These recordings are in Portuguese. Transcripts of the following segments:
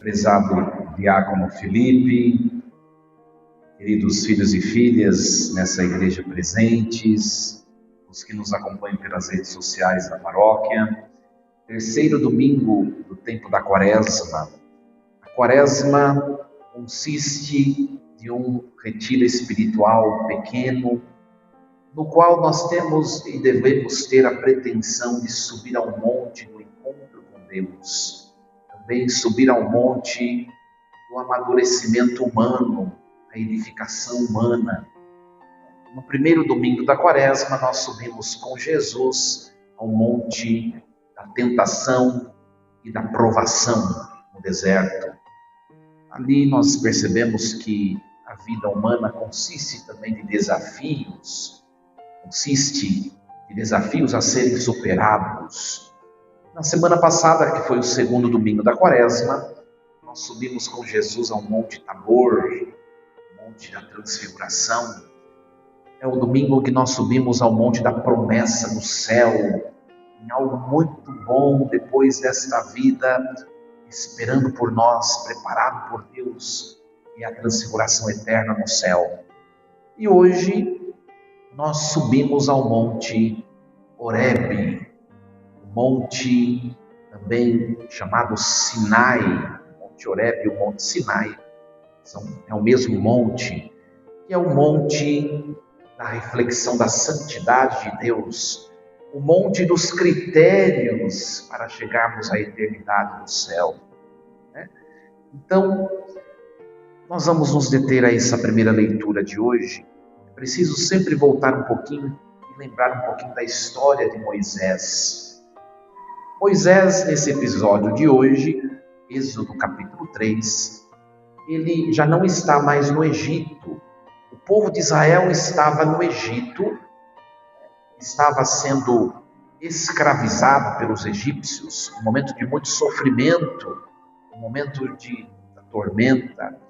Prezado Diácono Felipe, queridos filhos e filhas nessa igreja presentes, os que nos acompanham pelas redes sociais da paróquia, terceiro domingo do tempo da Quaresma. A Quaresma consiste de um retiro espiritual pequeno, no qual nós temos e devemos ter a pretensão de subir ao monte do encontro com Deus, também subir ao monte do amadurecimento humano, a edificação humana. No primeiro domingo da Quaresma, nós subimos com Jesus ao monte da tentação e da provação no deserto. Ali nós percebemos que a vida humana consiste também de desafios, a serem superados. Na semana passada, que foi o segundo domingo da Quaresma, nós subimos com Jesus ao Monte Tabor, Monte da Transfiguração. É o domingo que nós subimos ao Monte da Promessa no céu, em algo muito bom depois desta vida, esperando por nós, preparado por Deus, e a transfiguração eterna no céu. E hoje nós subimos ao Monte Horebe, monte também chamado Sinai. O Monte Horebe e o Monte Sinai é o mesmo monte, que é o monte da reflexão da santidade de Deus, o monte dos critérios para chegarmos à eternidade do céu. Então, nós vamos nos deter a essa primeira leitura de hoje. É preciso sempre voltar um pouquinho e lembrar um pouquinho da história de Moisés. Moisés, nesse episódio de hoje, Êxodo capítulo 3, ele já não está mais no Egito. O povo de Israel estava no Egito, estava sendo escravizado pelos egípcios, um momento de muito sofrimento, um momento de tormenta,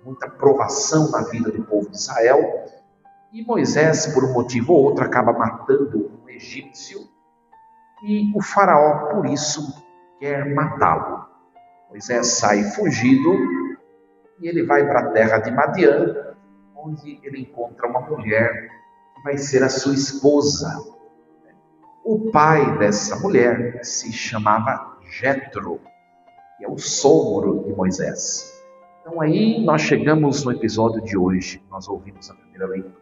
muita provação na vida do povo de Israel. E Moisés, por um motivo ou outro, acaba matando um egípcio, e o faraó, por isso, quer matá-lo. Moisés sai fugido e ele vai para a terra de Madiã, onde ele encontra uma mulher que vai ser a sua esposa. O pai dessa mulher se chamava Jetro, que é o sogro de Moisés. Então aí nós chegamos no episódio de hoje, nós ouvimos a primeira leitura.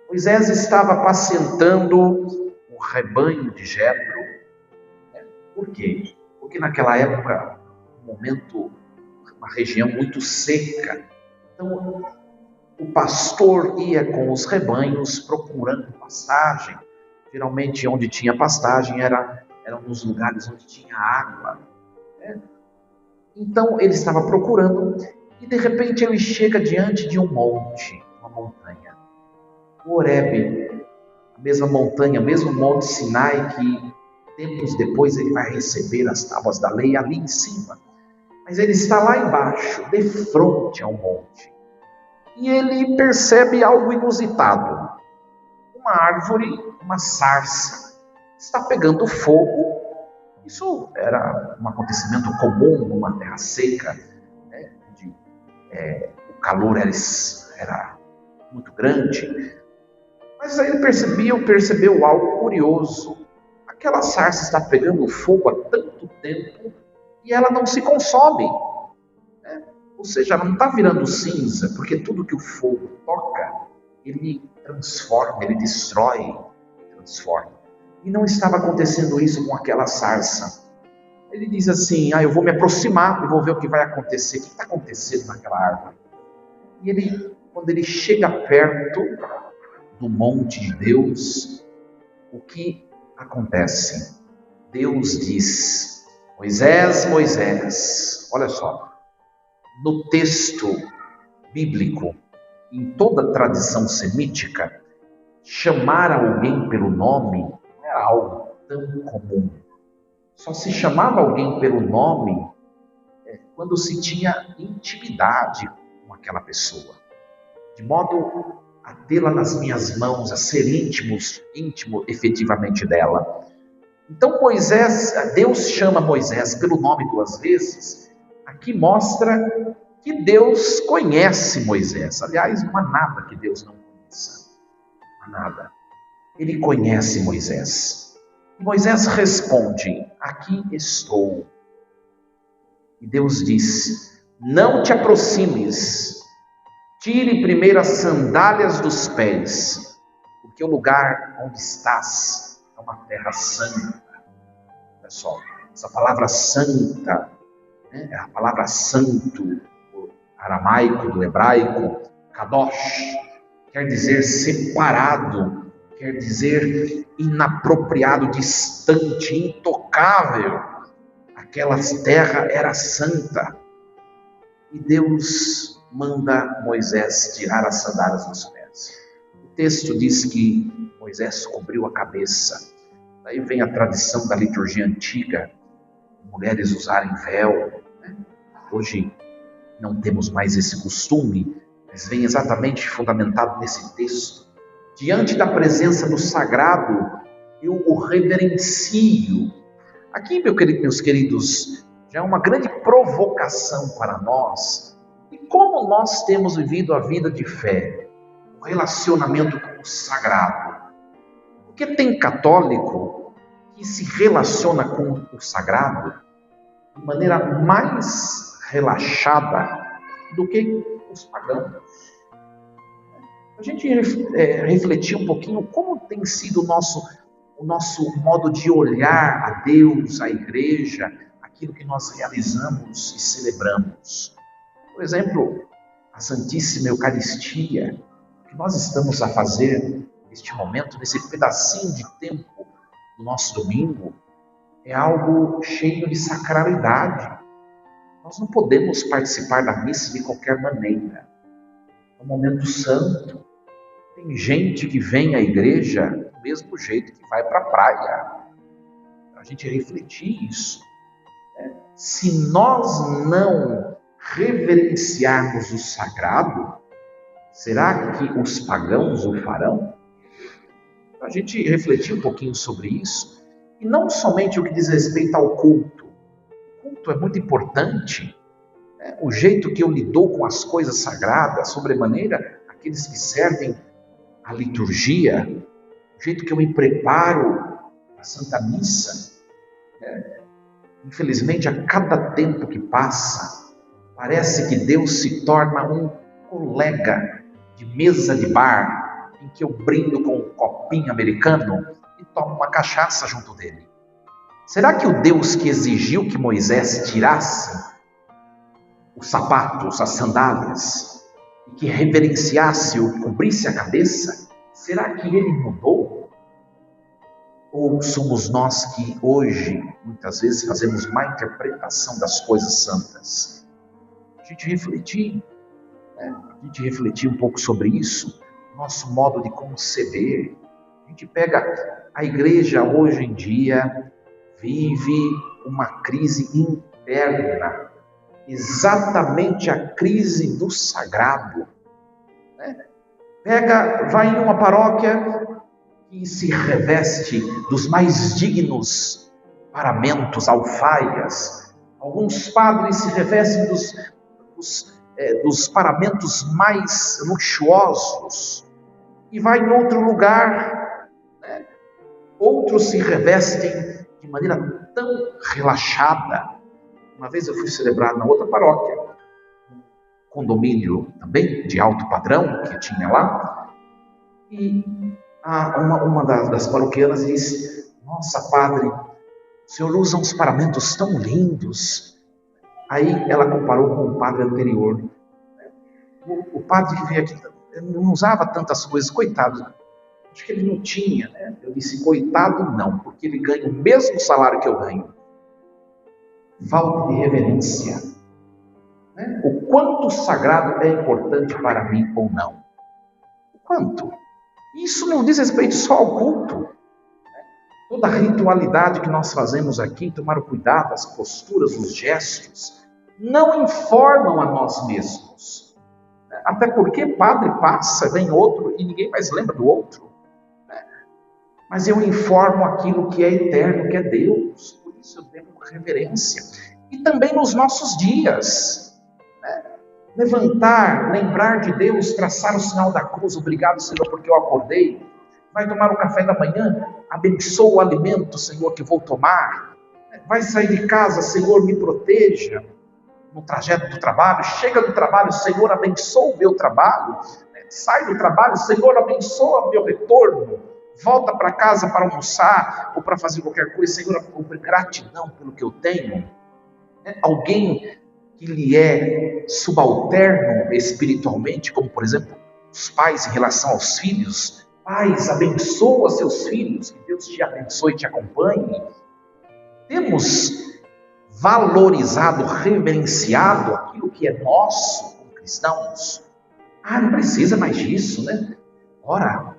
Moisés estava apacentando o rebanho de Jetro. Por quê? Porque naquela época, uma região muito seca. Então, o pastor ia com os rebanhos procurando pastagem. Geralmente, onde tinha pastagem eram nos lugares onde tinha água. Então, ele estava procurando e, de repente, ele chega diante de um monte, uma montanha. O Horebe, a mesma montanha, o mesmo monte Sinai que tempos depois ele vai receber as tábuas da lei ali em cima. Mas ele está lá embaixo, de frente ao monte. E ele percebe algo inusitado. Uma árvore, uma sarça, está pegando fogo. Isso era um acontecimento comum numa terra seca, onde o calor era muito grande. Mas aí ele percebeu algo curioso. Aquela sarça está pegando fogo há tanto tempo e ela não se consome. Ou seja, ela não está virando cinza, porque tudo que o fogo toca, ele transforma, ele destrói, transforma. E não estava acontecendo isso com aquela sarça. Ele diz assim, eu vou me aproximar e vou ver o que vai acontecer. O que está acontecendo naquela árvore? E quando ele chega perto do monte de Deus, o que acontece? Deus diz, Moisés, Moisés, olha só, no texto bíblico, em toda a tradição semítica, chamar alguém pelo nome não era algo tão comum. Só se chamava alguém pelo nome quando se tinha intimidade com aquela pessoa, de modo a tê-la nas minhas mãos, a ser íntimo efetivamente dela. Então Deus chama Moisés pelo nome 2 vezes, aqui mostra que Deus conhece Moisés. Aliás, não há nada que Deus não conheça. Não há nada. Ele conhece Moisés. E Moisés responde: aqui estou. E Deus diz: não te aproximes, tire primeiro as sandálias dos pés, porque o lugar onde estás é uma terra santa. Olha só, essa palavra santa, né, é a palavra santo, do aramaico, do hebraico, kadosh, quer dizer separado, quer dizer inapropriado, distante, intocável. Aquela terra era santa. E Deus manda Moisés tirar as sandálias dos pés. O texto diz que Moisés cobriu a cabeça. Daí vem a tradição da liturgia antiga, mulheres usarem véu, né? Hoje não temos mais esse costume, mas vem exatamente fundamentado nesse texto. Diante da presença do sagrado, eu o reverencio. Aqui, meus queridos, já é uma grande provocação para nós. E como nós temos vivido a vida de fé, o relacionamento com o sagrado? Porque tem católico que se relaciona com o sagrado de maneira mais relaxada do que os pagãos. A gente refletir um pouquinho como tem sido o nosso modo de olhar a Deus, a igreja, aquilo que nós realizamos e celebramos. Por exemplo, a Santíssima Eucaristia, que nós estamos a fazer neste momento, nesse pedacinho de tempo do nosso domingo, é algo cheio de sacralidade. Nós não podemos participar da missa de qualquer maneira. É um momento santo. Tem gente que vem à igreja do mesmo jeito que vai para a praia. A gente refletir isso. Né? Se nós não reverenciarmos o sagrado, será que os pagãos o farão? A gente refletir um pouquinho sobre isso. E não somente o que diz respeito ao culto. O culto é muito importante. Né? O jeito que eu lido com as coisas sagradas, sobremaneira, aqueles que servem a liturgia, o jeito que eu me preparo para a Santa Missa. Né? Infelizmente, a cada tempo que passa, parece que Deus se torna um colega de mesa de bar, em que eu brindo com um copinho americano e tomo uma cachaça junto dele. Será que o Deus que exigiu que Moisés tirasse os sapatos, as sandálias, e que reverenciasse ou cobrisse a cabeça, será que ele mudou? Ou somos nós que hoje, muitas vezes, fazemos má interpretação das coisas santas? A gente refletir, né? A gente refletir um pouco sobre isso, nosso modo de conceber. A gente pega a igreja hoje em dia, vive uma crise interna, exatamente a crise do sagrado. Né? Vai em uma paróquia e se reveste dos mais dignos paramentos, alfaias. Alguns padres se revestem dos paramentos mais luxuosos. E vai em outro lugar, né? Outros se revestem de maneira tão relaxada. Uma vez eu fui celebrar na outra paróquia, um condomínio também de alto padrão que tinha lá, e uma das paroquianas disse: nossa, padre, o senhor usa uns paramentos tão lindos. Aí ela comparou com o padre anterior. O padre que veio aqui não usava tantas coisas, coitado. Acho que ele não tinha, né? Eu disse, coitado não, porque ele ganha o mesmo salário que eu ganho. Falta de reverência. Né? O quanto o sagrado é importante para mim ou não. O quanto? Isso não diz respeito só ao culto. Né? Toda a ritualidade que nós fazemos aqui, tomar o cuidado, as posturas, os gestos, não informam a nós mesmos. Até porque padre passa, vem outro e ninguém mais lembra do outro. Né? Mas eu informo aquilo que é eterno, que é Deus. Por isso eu devo reverência. e também nos nossos dias. Levantar, lembrar de Deus, traçar o sinal da cruz, obrigado, Senhor, porque eu acordei. Vai tomar o café da manhã, abençoa o alimento, Senhor, que vou tomar. Vai sair de casa, Senhor, me proteja no trajeto do trabalho. Chega do trabalho, Senhor, abençoa o meu trabalho. Sai do trabalho, Senhor, abençoa o meu retorno. Volta para casa para almoçar ou para fazer qualquer coisa, Senhor, gratidão pelo que eu tenho. Alguém que lhe é subalterno espiritualmente, como por exemplo os pais em relação aos filhos. Pais, abençoa seus filhos, que Deus te abençoe e te acompanhe. Temos valorizado, reverenciado aquilo que é nosso como cristãos. Não precisa mais disso, né? Ora,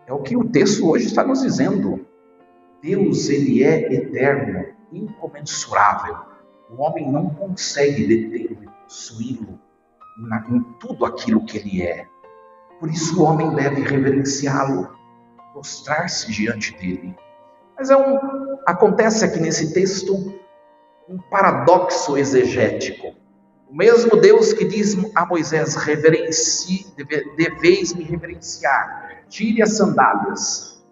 é o que o texto hoje está nos dizendo. Deus, ele é eterno, incomensurável. O homem não consegue detê-lo e possuí-lo em tudo aquilo que ele é. Por isso o homem deve reverenciá-lo, prostrar-se diante dele. Mas acontece aqui nesse texto um paradoxo exegético. O mesmo Deus que diz a Moisés, deveis me reverenciar, tire as sandálias.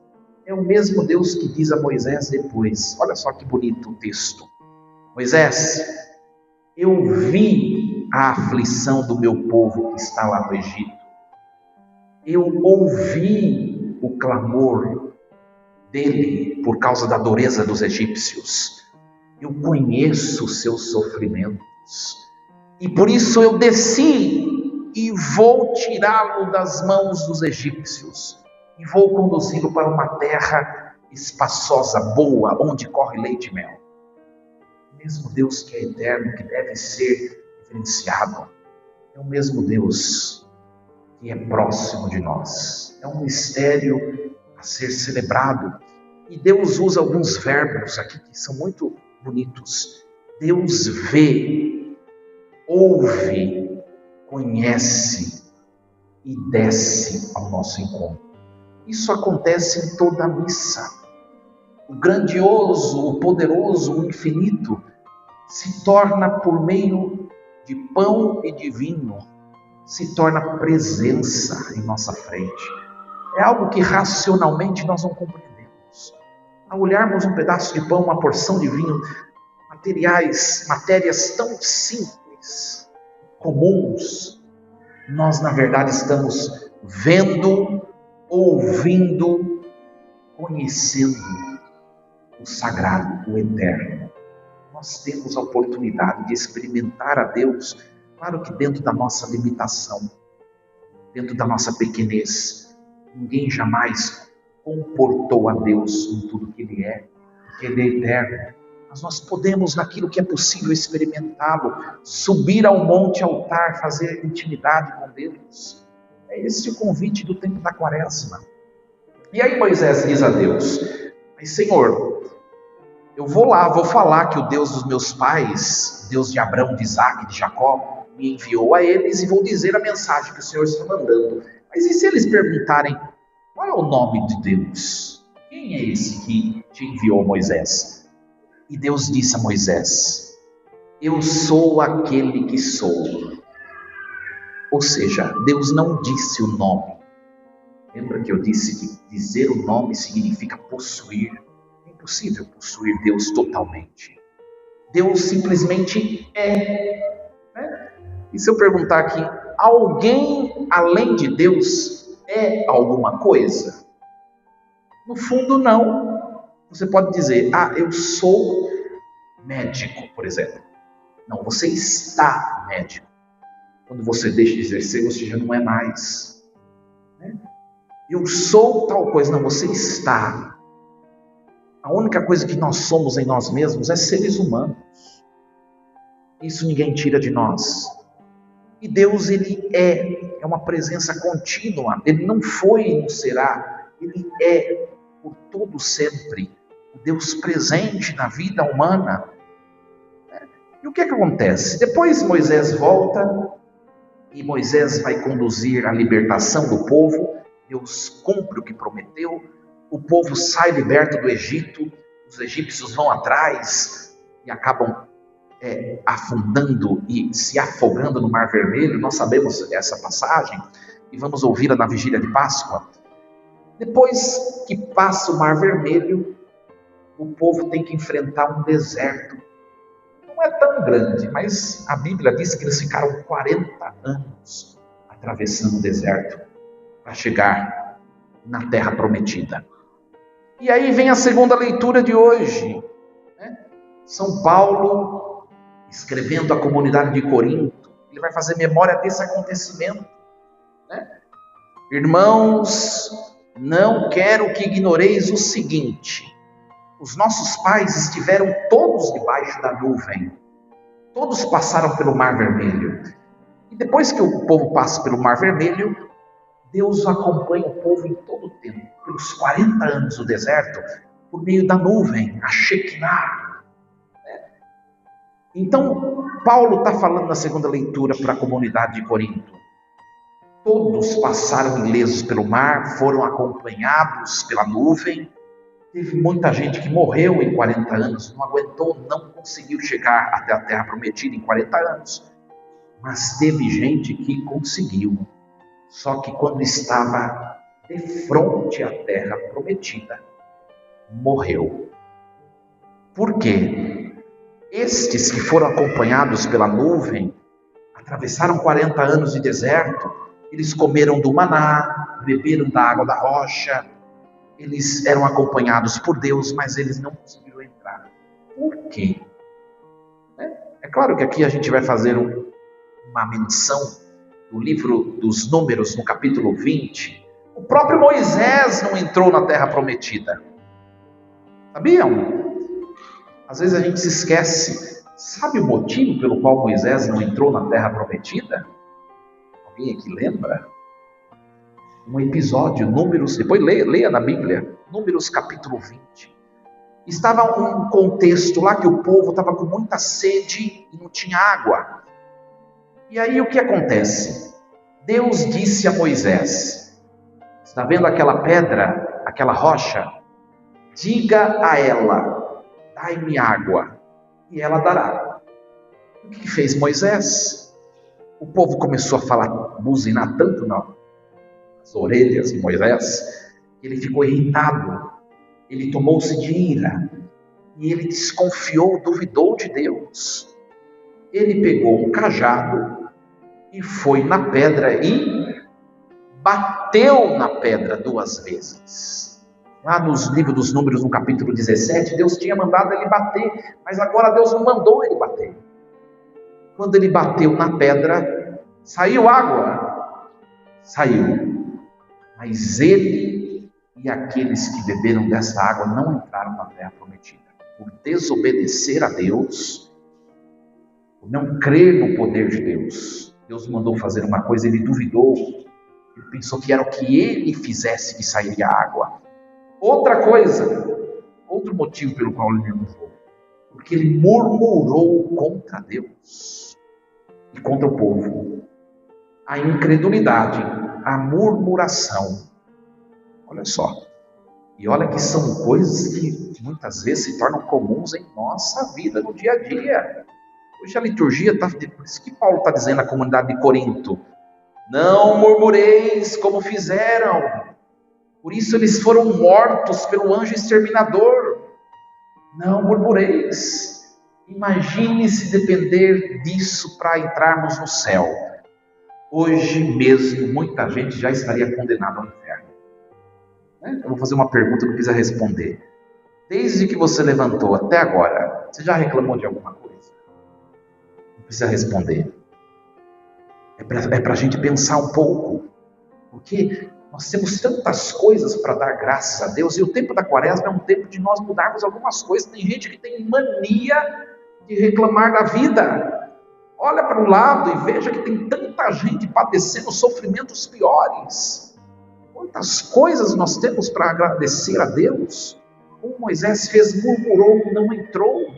É o mesmo Deus que diz a Moisés depois. Olha só que bonito o texto. Moisés, eu vi a aflição do meu povo que está lá no Egito. Eu ouvi o clamor dele por causa da dureza dos egípcios. Eu conheço os seus sofrimentos. E por isso eu desci e vou tirá-lo das mãos dos egípcios. E vou conduzi-lo para uma terra espaçosa, boa, onde corre leite e mel. O mesmo Deus que é eterno, que deve ser reverenciado, é o mesmo Deus que é próximo de nós. É um mistério a ser celebrado. E Deus usa alguns verbos aqui que são muito bonitos. Deus vê, ouve, conhece e desce ao nosso encontro. Isso acontece em toda a missa. O grandioso, o poderoso, o infinito se torna por meio de pão e de vinho, se torna presença em nossa frente. É algo que racionalmente nós não compreendemos. Ao olharmos um pedaço de pão, uma porção de vinho, matérias tão simples, comuns, nós na verdade estamos vendo, ouvindo, conhecendo o sagrado, o eterno. Nós temos a oportunidade de experimentar a Deus, claro que dentro da nossa limitação, dentro da nossa pequenez. Ninguém jamais comportou a Deus em tudo que Ele é, porque Ele é eterno. Mas nós podemos, naquilo que é possível, experimentá-lo, subir ao monte altar, fazer intimidade com Deus. É esse o convite do tempo da quaresma. E aí Moisés diz a Deus, mas Senhor, eu vou lá, vou falar que o Deus dos meus pais, Deus de Abraão, de Isaac, de Jacó, me enviou a eles e vou dizer a mensagem que o Senhor está mandando. Mas e se eles perguntarem, qual é o nome de Deus? Quem é esse que te enviou, Moisés? E Deus disse a Moisés, eu sou aquele que sou. Ou seja, Deus não disse o nome. Lembra que eu disse que dizer o nome significa possuir? É impossível possuir Deus totalmente. Deus simplesmente é. E se eu perguntar aqui, alguém além de Deus é alguma coisa? No fundo, não. Você pode dizer, eu sou médico, por exemplo. Não, você está médico. Quando você deixa de exercer, você já não é mais. Eu sou tal coisa. Não, você está. A única coisa que nós somos em nós mesmos é seres humanos. Isso ninguém tira de nós. E Deus, Ele é uma presença contínua. Ele não foi e não será. Ele é por todo sempre. Deus presente na vida humana. E o que acontece? Depois Moisés volta e Moisés vai conduzir a libertação do povo. Deus cumpre o que prometeu. O povo sai liberto do Egito. Os egípcios vão atrás e acabam afundando e se afogando no Mar Vermelho. Nós sabemos essa passagem e vamos ouvi-la na vigília de Páscoa. Depois que passa o Mar Vermelho, o povo tem que enfrentar um deserto. Não é tão grande, mas a Bíblia diz que eles ficaram 40 anos atravessando o deserto para chegar na Terra Prometida. E aí vem a segunda leitura de hoje, né? São Paulo, escrevendo à comunidade de Corinto, ele vai fazer memória desse acontecimento, né? Irmãos, não quero que ignoreis o seguinte: os nossos pais estiveram todos debaixo da nuvem, todos passaram pelo Mar Vermelho. E depois que o povo passa pelo Mar Vermelho, Deus acompanha o povo em todo o tempo, pelos 40 anos do deserto, por meio da nuvem, a Shekinah. Então, Paulo está falando na segunda leitura para a comunidade de Corinto. Todos passaram ilesos pelo mar, foram acompanhados pela nuvem. Teve muita gente que morreu em 40 anos, não aguentou, não conseguiu chegar até a Terra Prometida em 40 anos. Mas teve gente que conseguiu. Só que quando estava de frente à Terra Prometida, morreu. Por quê? Estes que foram acompanhados pela nuvem, atravessaram 40 anos de deserto, eles comeram do maná, beberam da água da rocha, eles eram acompanhados por Deus, mas eles não conseguiram entrar. Por quê? É claro que aqui a gente vai fazer uma menção do livro dos Números, no capítulo 20, o próprio Moisés não entrou na Terra Prometida. Sabiam? Às vezes a gente se esquece. Sabe o motivo pelo qual Moisés não entrou na Terra Prometida? Alguém aqui lembra? Um episódio, Números, depois leia na Bíblia, Números capítulo 20. Estava um contexto lá que o povo estava com muita sede e não tinha água. E aí o que acontece? Deus disse a Moisés: está vendo aquela pedra, aquela rocha? Diga a ela: dai-me água, e ela dará. O que fez Moisés? O povo começou a falar, buzinar tanto nas orelhas de Moisés, que ele ficou irritado, ele tomou-se de ira, e ele desconfiou, duvidou de Deus. Ele pegou um cajado e foi na pedra e bateu na pedra 2 vezes. Lá nos livros dos Números, no capítulo 17, Deus tinha mandado ele bater, mas agora Deus não mandou ele bater. Quando ele bateu na pedra, saiu água. Saiu. Mas ele e aqueles que beberam dessa água não entraram na Terra Prometida. Por desobedecer a Deus, por não crer no poder de Deus. Deus mandou fazer uma coisa, ele duvidou. Ele pensou que era o que ele fizesse que sairia água. Outra coisa, outro motivo pelo qual ele não foi, porque ele murmurou contra Deus e contra o povo. A incredulidade, a murmuração. Olha só. E olha que são coisas que muitas vezes se tornam comuns em nossa vida, no dia a dia. Hoje a liturgia está... Por isso que Paulo está dizendo à comunidade de Corinto: não murmureis como fizeram. Por isso eles foram mortos pelo anjo exterminador. Não murmureis. Imagine se depender disso para entrarmos no céu. Hoje mesmo muita gente já estaria condenada ao inferno. Eu vou fazer uma pergunta que não precisa responder. Desde que você levantou até agora, você já reclamou de alguma coisa? Não precisa responder. É para a gente pensar um pouco. Porque nós temos tantas coisas para dar graças a Deus. E o tempo da quaresma é um tempo de nós mudarmos algumas coisas. Tem gente que tem mania de reclamar da vida. Olha para o lado e veja que tem tanta gente padecendo sofrimentos piores. Quantas coisas nós temos para agradecer a Deus. Como Moisés fez, murmurou, não entrou.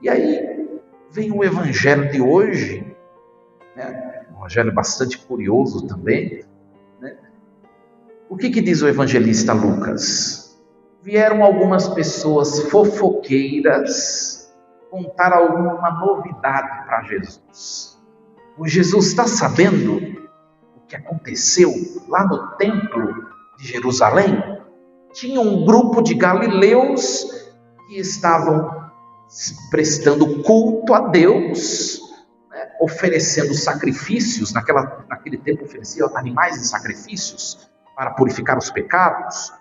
E aí vem o evangelho de hoje, um evangelho bastante curioso também. O que diz o evangelista Lucas? Vieram algumas pessoas fofoqueiras contar alguma novidade para Jesus. O Jesus está sabendo o que aconteceu lá no templo de Jerusalém? Tinha um grupo de galileus que estavam prestando culto a Deus, né, oferecendo sacrifícios. Naquele tempo ofereciam animais em sacrifícios para purificar os pecados.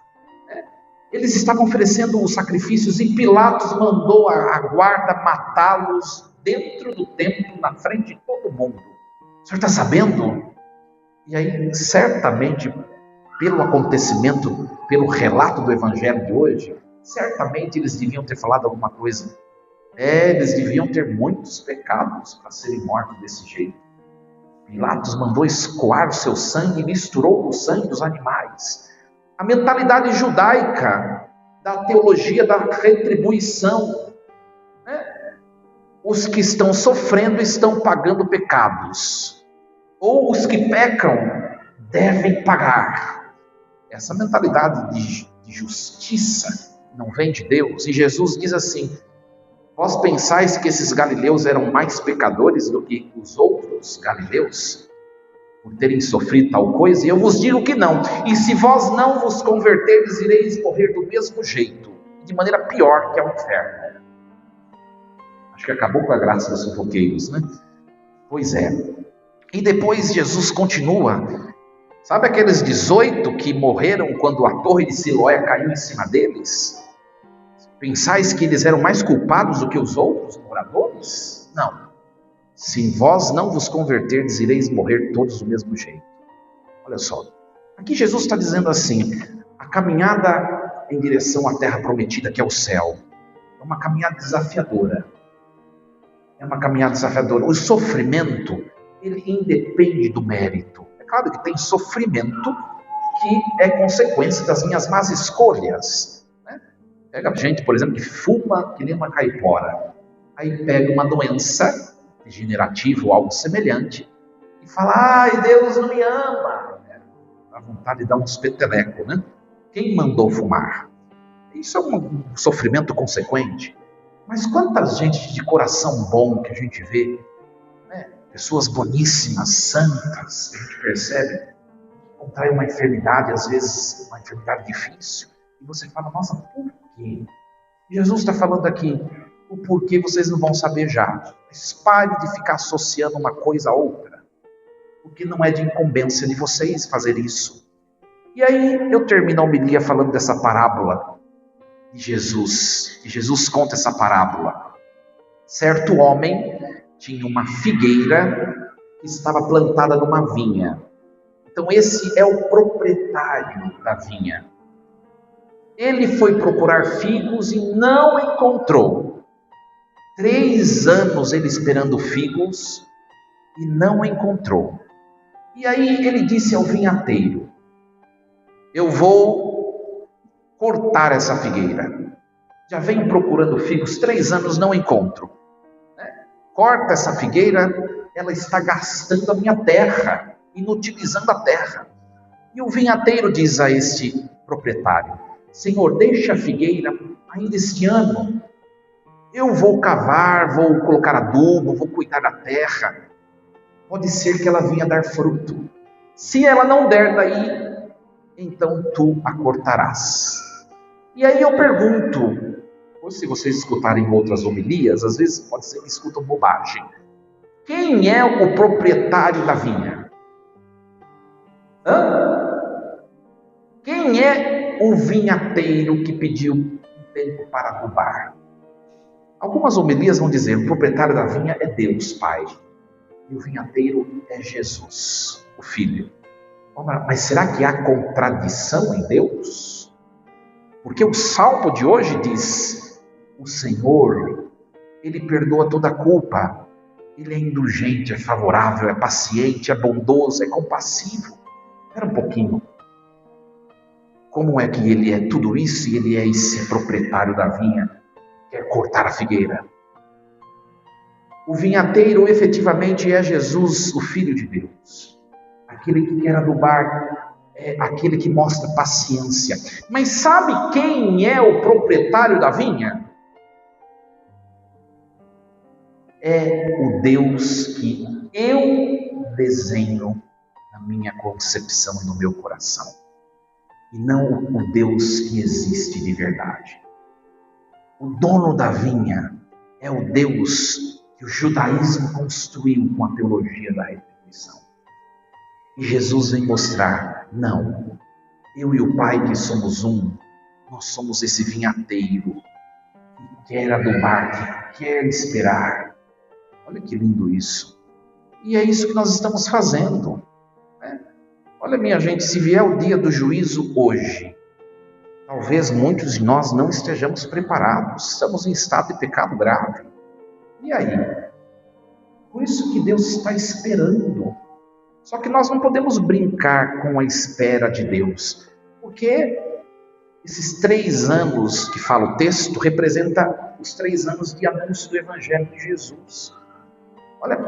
Eles estavam oferecendo os sacrifícios e Pilatos mandou a guarda matá-los dentro do templo, na frente de todo mundo. O senhor está sabendo? E aí, certamente, pelo acontecimento, pelo relato do evangelho de hoje, certamente eles deviam ter falado alguma coisa. Eles deviam ter muitos pecados para serem mortos desse jeito. Pilatos mandou escoar o seu sangue e misturou o sangue dos animais. A mentalidade judaica da teologia da retribuição, né? Os que estão sofrendo estão pagando pecados, ou os que pecam devem pagar. Essa mentalidade de justiça não vem de Deus. E Jesus diz assim: vós pensais que esses galileus eram mais pecadores do que os outros galileus, por terem sofrido tal coisa? E eu vos digo que não. E se vós não vos converterdes, ireis morrer do mesmo jeito, de maneira pior, que é o inferno. Acho que acabou com a graça dos fofoqueiros, né? Pois é. E depois Jesus continua. Sabe aqueles 18 que morreram quando a torre de Siloé caiu em cima deles? Pensais que eles eram mais culpados do que os outros moradores? Não. Se vós não vos converterdes, ireis morrer todos do mesmo jeito. Olha só, aqui Jesus está dizendo assim: a caminhada em direção à terra prometida, que é o céu, é uma caminhada desafiadora. É uma caminhada desafiadora. O sofrimento, ele independe do mérito. É claro que tem sofrimento que é consequência das minhas más escolhas, né? Pega gente, por exemplo, que fuma que nem uma caipora. Aí pega uma doença degenerativo ou algo semelhante, e fala: ai, Deus não me ama. Dá vontade de dar uns petelecos, né? Quem mandou fumar? Isso é um sofrimento consequente. Mas quantas gente de coração bom que a gente vê, né? Pessoas boníssimas, santas, que a gente percebe, contrai uma enfermidade, às vezes uma enfermidade difícil, e você fala: nossa, por quê? Jesus está falando aqui: o porquê vocês não vão saber já. Mas pare de ficar associando uma coisa a outra, porque não é de incumbência de vocês fazer isso. E aí eu termino a homilia falando dessa parábola de Jesus. E Jesus conta essa parábola. Certo homem tinha uma figueira que estava plantada numa vinha. Então esse é o proprietário da vinha. Ele foi procurar figos e não encontrou. 3 anos ele esperando figos e não encontrou. E aí ele disse ao vinhateiro: eu vou cortar essa figueira. Já venho procurando figos 3 anos, não encontro. Corta essa figueira, ela está gastando a minha terra, inutilizando a terra. E o vinhateiro diz a este proprietário: Senhor, deixa a figueira ainda este ano. Eu vou cavar, vou colocar adubo, vou cuidar da terra. Pode ser que ela venha dar fruto. Se ela não der daí, então tu a cortarás. E aí eu pergunto, ou se vocês escutarem outras homilias, às vezes pode ser que escutam bobagem. Quem é o proprietário da vinha? Quem é o vinhateiro que pediu um tempo para adubar? Algumas homilias vão dizer: o proprietário da vinha é Deus Pai, e o vinhateiro é Jesus, o Filho. Mas será que há contradição em Deus? Porque o salmo de hoje diz: o Senhor, Ele perdoa toda a culpa, Ele é indulgente, é favorável, é paciente, é bondoso, é compassivo. Espera um pouquinho. Como é que Ele é tudo isso e Ele é esse proprietário da vinha? Quer cortar a figueira? O vinhateiro efetivamente é Jesus, o Filho de Deus. Aquele que quer adubar, é aquele que mostra paciência. Mas sabe quem é o proprietário da vinha? é o Deus que eu desenho na minha concepção e no meu coração, e não o Deus que existe de verdade. O dono da vinha é o Deus que o judaísmo construiu com a teologia da retribuição. E Jesus vem mostrar, não, eu e o Pai que somos um, nós somos esse vinhateiro que quer adubar, que quer esperar. Olha que lindo isso. E é isso que nós estamos fazendo. Né? Olha, minha gente, se vier o dia do juízo hoje, talvez muitos de nós não estejamos preparados, estamos em estado de pecado grave. E aí? Por isso que Deus está esperando. Só que nós não podemos brincar com a espera de Deus, porque esses 3 anos que fala o texto representa os 3 anos de anúncio do Evangelho de Jesus. Olha,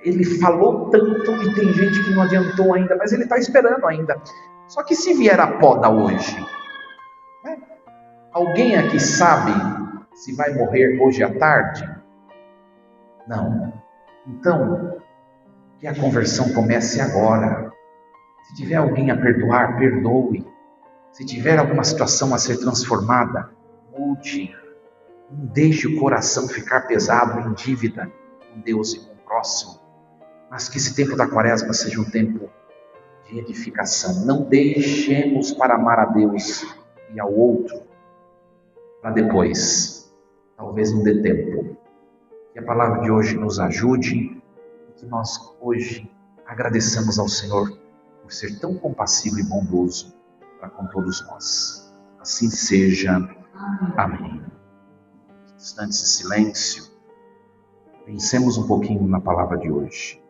ele falou tanto e tem gente que não adiantou ainda, mas ele está esperando ainda. Só que se vier a poda hoje, né? Alguém aqui sabe se vai morrer hoje à tarde? Não. Então, que a conversão comece agora. Se tiver alguém a perdoar, perdoe. Se tiver alguma situação a ser transformada, mude. Não deixe o coração ficar pesado em dívida com Deus e com o próximo. Mas que esse tempo da quaresma seja um tempo de edificação. Não deixemos para amar a Deus e ao outro para depois. Talvez não dê tempo. Que a palavra de hoje nos ajude e que nós hoje agradeçamos ao Senhor por ser tão compassivo e bondoso para com todos nós. Assim seja. Amém. Instantes de silêncio. Pensemos um pouquinho na palavra de hoje.